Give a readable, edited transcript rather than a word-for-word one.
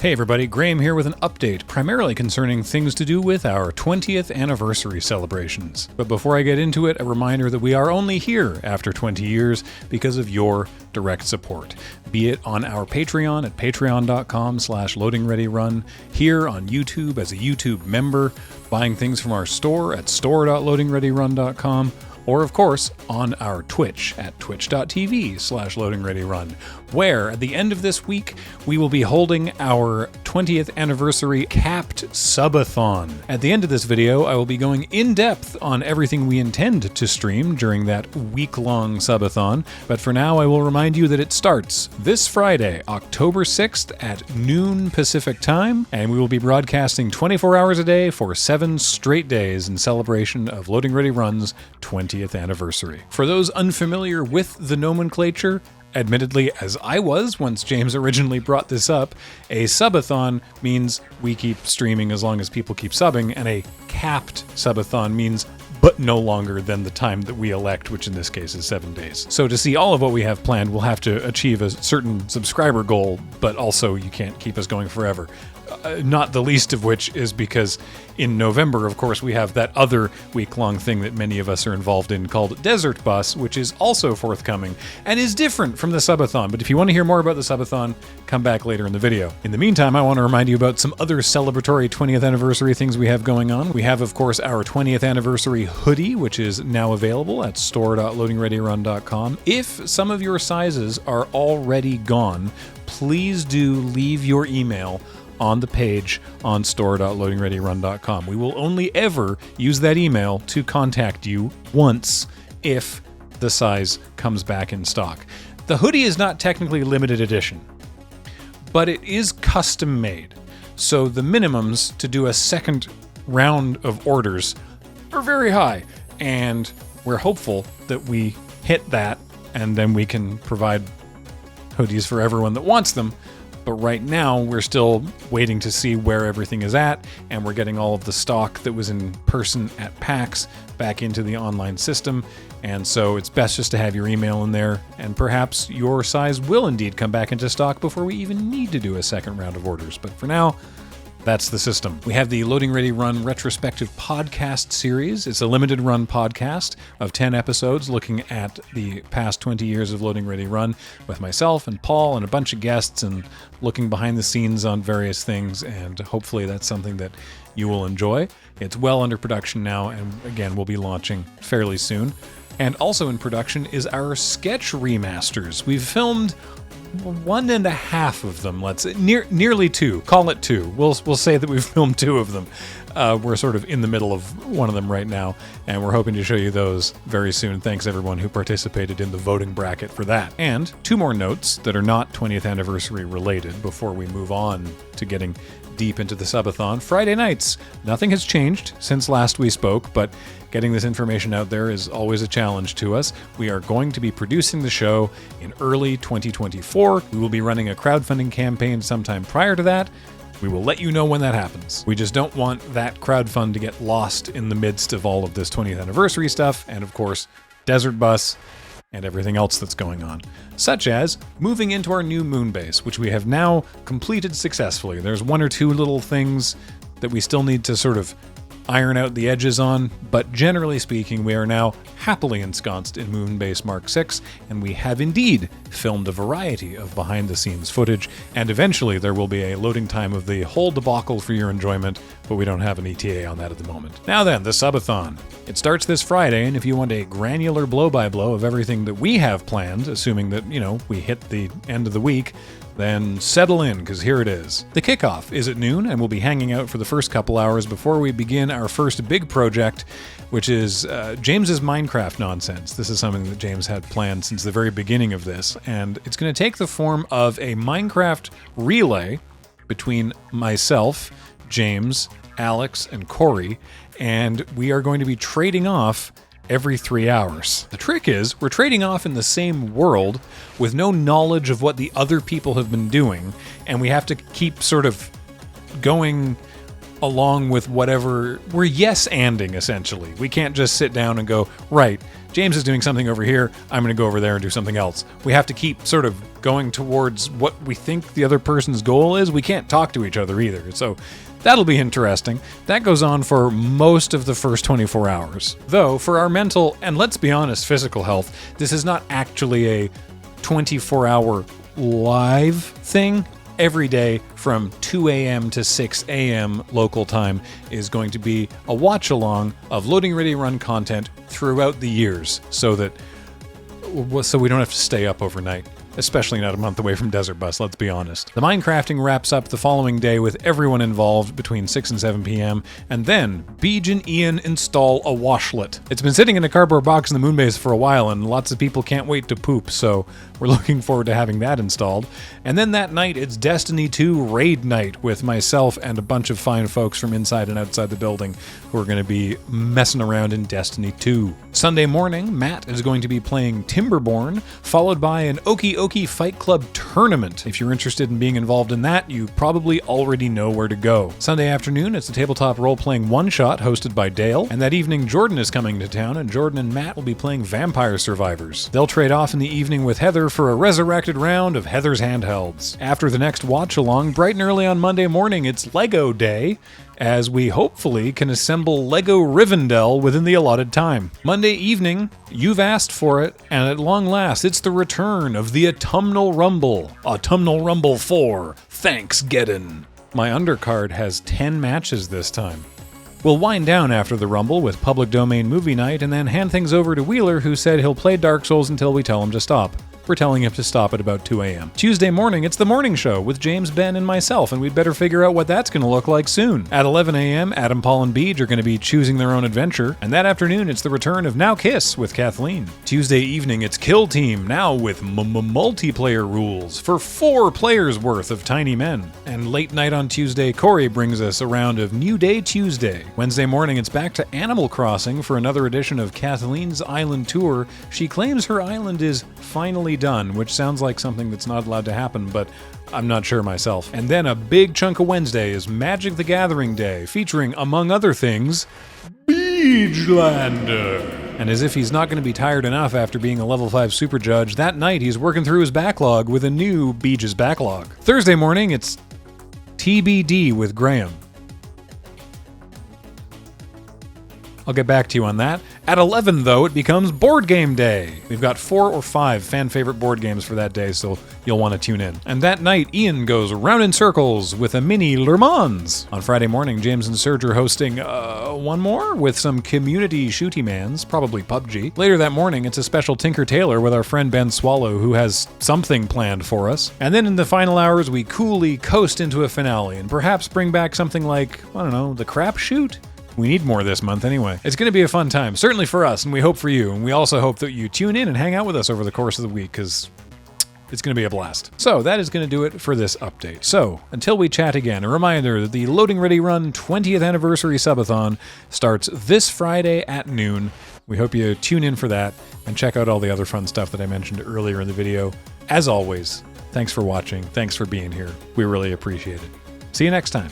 Hey everybody, Graham here with an update, primarily concerning things to do with our 20th anniversary celebrations. But before I get into it, a reminder that we are only here after 20 years because of your direct support. Be it on our Patreon at patreon.com/loadingreadyrun, here on YouTube as a YouTube member, buying things from our store at store.loadingreadyrun.com, or of course on our Twitch at twitch.tv/loadingreadyrun, where at the end of this week we will be holding our 20th anniversary capped Sub-a-Thon. At the end of this video I will be going in depth on everything we intend to stream during that week-long Sub-a-Thon, but for now I will remind you that it starts this Friday, October 6th at noon Pacific time, and we will be broadcasting 24 hours a day for 7 straight days in celebration of Loading Ready Run's 20th anniversary. For those unfamiliar with the nomenclature, admittedly as I was once James originally brought this up, a Sub-a-Thon means we keep streaming as long as people keep subbing, and a capped Sub-a-Thon means but no longer than the time that we elect, which in this case is 7 days. So to see all of what we have planned, we'll have to achieve a certain subscriber goal, but also you can't keep us going forever. Not the least of which is because in November, of course, we have that other week-long thing that many of us are involved in called Desert Bus, which is also forthcoming and is different from the Sub-a-Thon. But if you want to hear more about the Sub-a-Thon, come back later in the video. In the meantime, I want to remind you about some other celebratory 20th anniversary things we have going on. We have, of course, our 20th anniversary hoodie, which is now available at store.loadingreadyrun.com. If some of your sizes are already gone, please do leave your email on the page on store.loadingreadyrun.com. We will only ever use that email to contact you once if the size comes back in stock. The hoodie is not technically limited edition, but it is custom made. So the minimums to do a second round of orders are very high, and we're hopeful that we hit that and then we can provide hoodies for everyone that wants them. But right now, we're still waiting to see where everything is at, and we're getting all of the stock that was in person at PAX back into the online system, and so it's best just to have your email in there, and perhaps your size will indeed come back into stock before we even need to do a second round of orders. But for now, that's the system. We have the Loading Ready Run retrospective podcast series. It's a limited run podcast of 10 episodes looking at the past 20 years of Loading Ready Run with myself and Paul and a bunch of guests and looking behind the scenes on various things, and hopefully that's something that you will enjoy. It's well under production now, and again, we'll be launching fairly soon. And also in production is our sketch remasters. We've filmed 1.5 of them, nearly 2. Call it 2. We'll say that we've filmed 2 of them. We're sort of in the middle of one of them right now, and we're hoping to show you those very soon. Thanks everyone who participated in the voting bracket for that. And 2 more notes that are not 20th anniversary related before we move on to getting deep into the Sub-a-Thon. Friday nights. Nothing has changed since last we spoke, but getting this information out there is always a challenge to us. We are going to be producing the show in early 2024. We will be running a crowdfunding campaign sometime prior to that. We will let you know when that happens. We just don't want that crowdfund to get lost in the midst of all of this 20th anniversary stuff, and of course, Desert Bus, and everything else that's going on, such as moving into our new moon base, which we have now completed successfully. There's 1 or 2 little things that we still need to sort of iron out the edges on, but generally speaking, we are now happily ensconced in Moonbase Mark 6, and we have indeed filmed a variety of behind-the-scenes footage, and eventually there will be a loading time of the whole debacle for your enjoyment, but we don't have an ETA on that at the moment. Now then, the Sub-a-Thon. It starts this Friday, and if you want a granular blow-by-blow of everything that we have planned, assuming that, we hit the end of the week, then settle in, because here it is. The kickoff is at noon, and we'll be hanging out for the first couple hours before we begin our first big project, which is James's Minecraft nonsense. This is something that James had planned since the very beginning of this, and it's going to take the form of a Minecraft relay between myself, James, Alex, and Corey, and we are going to be trading off every 3 hours. The trick is, we're trading off in the same world with no knowledge of what the other people have been doing, and we have to keep sort of going along with whatever we're yes-anding, essentially. We can't just sit down and go, right, James is doing something over here, I'm going to go over there and do something else. We have to keep sort of going towards what we think the other person's goal is. We can't talk to each other either. So that'll be interesting. That goes on for most of the first 24 hours. Though, for our mental, and let's be honest, physical health, this is not actually a 24-hour live thing. Every day from 2 a.m. to 6 a.m. local time is going to be a watch-along of Loading Ready Run content throughout the years so we don't have to stay up overnight. Especially not a month away from Desert Bus, let's be honest. The Minecrafting wraps up the following day with everyone involved between 6 and 7 p.m., and then Beej and Ian install a washlet. It's been sitting in a cardboard box in the moonbase for a while, and lots of people can't wait to poop, so we're looking forward to having that installed. And then that night, it's Destiny 2 Raid Night with myself and a bunch of fine folks from inside and outside the building who are going to be messing around in Destiny 2. Sunday morning, Matt is going to be playing Timberborn, followed by an Okie Okie Fight Club tournament. If you're interested in being involved in that, you probably already know where to go. Sunday afternoon, it's a tabletop role-playing one-shot hosted by Dale, and that evening Jordan is coming to town, and Jordan and Matt will be playing Vampire Survivors. They'll trade off in the evening with Heather for a resurrected round of Heather's Handhelds. After the next watch-along, bright and early on Monday morning, it's Lego Day, as we hopefully can assemble Lego Rivendell within the allotted time. Monday evening, you've asked for it, and at long last, it's the return of the Autumnal Rumble. Autumnal Rumble 4, Thanksgiving. My undercard has 10 matches this time. We'll wind down after the Rumble with Public Domain Movie Night, and then hand things over to Wheeler, who said he'll play Dark Souls until we tell him to stop. We're telling him to stop at about 2 a.m. Tuesday morning, it's the morning show with James, Ben, and myself, and we'd better figure out what that's going to look like soon. At 11 a.m., Adam, Paul, and Beej are going to be choosing their own adventure, and that afternoon, it's the return of Now Kiss with Kathleen. Tuesday evening, it's Kill Team, now with multiplayer rules for 4 players worth of Tiny Men. And late night on Tuesday, Corey brings us a round of New Day Tuesday. Wednesday morning, it's back to Animal Crossing for another edition of Kathleen's Island Tour. She claims her island is finally done, which sounds like something that's not allowed to happen, but I'm not sure myself. And then a big chunk of Wednesday is Magic the Gathering Day, featuring, among other things, Beejlander. And as if he's not going to be tired enough after being a level 5 super judge, that night he's working through his backlog with a new Beej's Backlog. Thursday morning, it's TBD with Graham. I'll get back to you on that. At 11, though, it becomes Board Game Day. We've got 4 or 5 fan-favorite board games for that day, so you'll want to tune in. And that night, Ian goes round in circles with a mini Le Mans. On Friday morning, James and Serge are hosting one more with some community shooty mans, probably PUBG. Later that morning, it's a special Tinker Tailor with our friend Ben Swallow, who has something planned for us. And then in the final hours, we coolly coast into a finale and perhaps bring back something like, I don't know, the Crap Shoot? We need more this month anyway. It's going to be a fun time, certainly for us, and we hope for you. And we also hope that you tune in and hang out with us over the course of the week, because it's going to be a blast. So that is going to do it for this update. So until we chat again, a reminder that the Loading Ready Run 20th Anniversary Sub-a-Thon starts this Friday at noon. We hope you tune in for that and check out all the other fun stuff that I mentioned earlier in the video. As always, thanks for watching. Thanks for being here. We really appreciate it. See you next time.